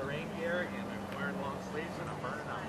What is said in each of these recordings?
the rain gear and I'm wearing long sleeves and I'm burning up.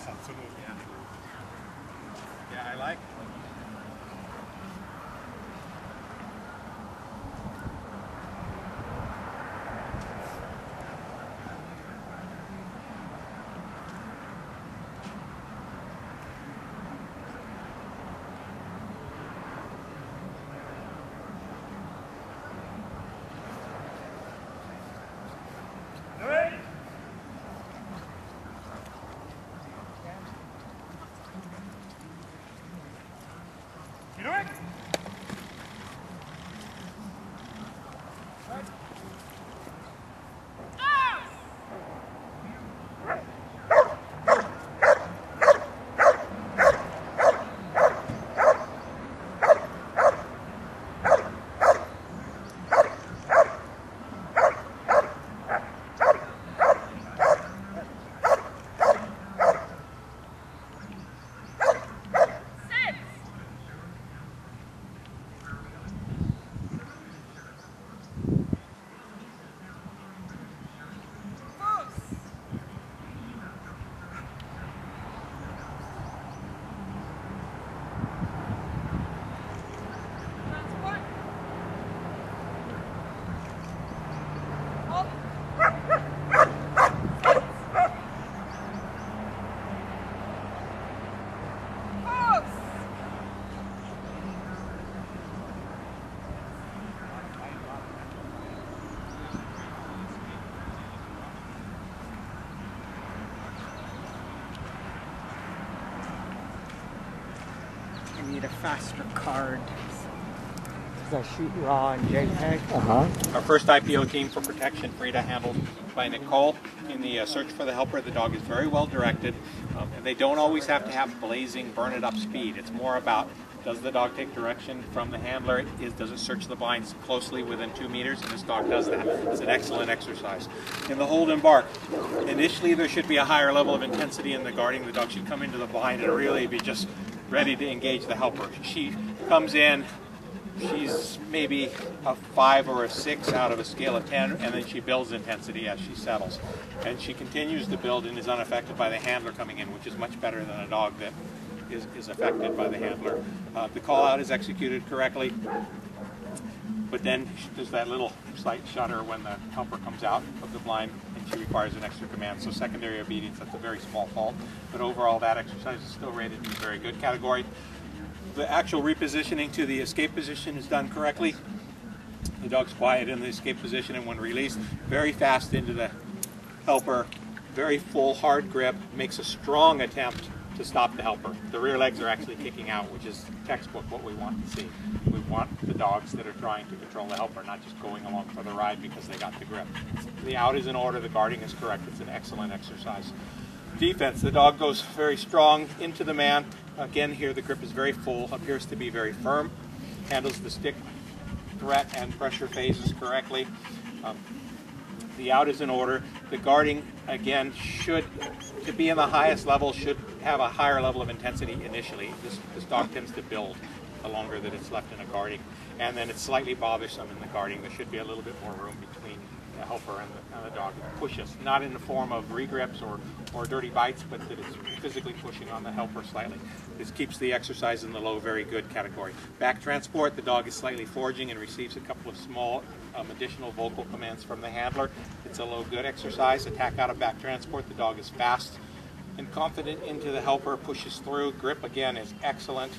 Absolutely. Yeah, I like it. I need a faster card. Does that shoot raw and JPEG? Our first IPO team for protection, Frida, handled by Nicole. In the search for the helper, the dog is very well directed, and they don't always have to have blazing, burn it up speed. It's more about, does the dog take direction from the handler? Does it search the blinds closely within 2 meters? And this dog does that. It's an excellent exercise. In the hold and bark, initially there should be a higher level of intensity in the guarding. The dog should come into the blind and really be just ready to engage the helper. She comes in, she's maybe a 5 or a 6 out of a scale of 10, and then she builds intensity as she settles. And she continues to build and is unaffected by the handler coming in, which is much better than a dog that is affected by the handler. The call out is executed correctly, but then there's that little slight shudder when the helper comes out of the blind and she requires an extra command. So secondary obedience, that's a very small fault, but overall that exercise is still rated in a very good category. The actual repositioning to the escape position is done correctly. The dog's quiet in the escape position, and when released, very fast into the helper, very full hard grip, makes a strong attempt to stop the helper. The rear legs are actually kicking out, which is textbook what we want to see. We want the dogs that are trying to control the helper, not just going along for the ride because they got the grip. The out is in order, the guarding is correct. It's an excellent exercise. Defense, the dog goes very strong into the man. Again, here the grip is very full, appears to be very firm, handles the stick threat and pressure phases correctly. The out is in order. The guarding, again, to be in the highest level, should have a higher level of intensity initially. This dog tends to build the longer that it's left in a guarding. And then it's slightly bothersome in the guarding. There should be a little bit more room between the helper and the dog. It pushes, not in the form of regrips or dirty bites, but that it's physically pushing on the helper slightly. This keeps the exercise in the low, very good category. Back transport, the dog is slightly foraging and receives a couple of small additional vocal commands from the handler. It's a low, good exercise. Attack out of back transport, the dog is fast and confident into the helper, pushes through. Grip, again, is excellent.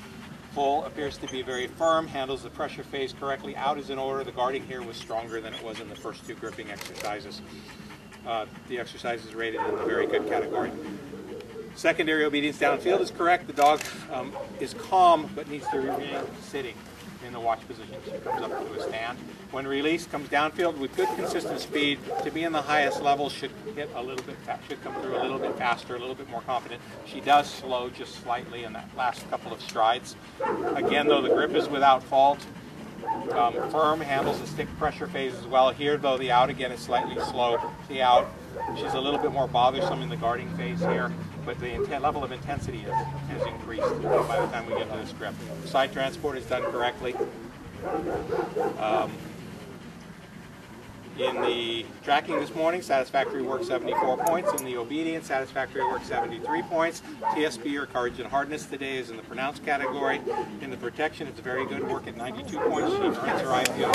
Full appears to be very firm, handles the pressure phase correctly. Out is in order. The guarding here was stronger than it was in the first 2 gripping exercises. The exercise is rated in the very good category. Secondary obedience downfield is correct. The dog is calm but needs to remain sitting in the watch position. She comes up to a stand. When released, comes downfield with good consistent speed. To be in the highest level, should hit a little bit, should come through a little bit faster, a little bit more confident. She does slow just slightly in that last couple of strides. Again, though, the grip is without fault. Firm, handles the stick pressure phase as well. Here, though, the out again is slightly slow. The out, she's a little bit more bothersome in the guarding phase here, but the level of intensity has increased by the time we get to this grip. Side transport is done correctly. In the tracking this morning, satisfactory work 74 points. In the obedience, satisfactory work 73 points. TSB, or courage and hardness, today is in the pronounced category. In the protection, it's very good work at 92 points. She earns her IPO.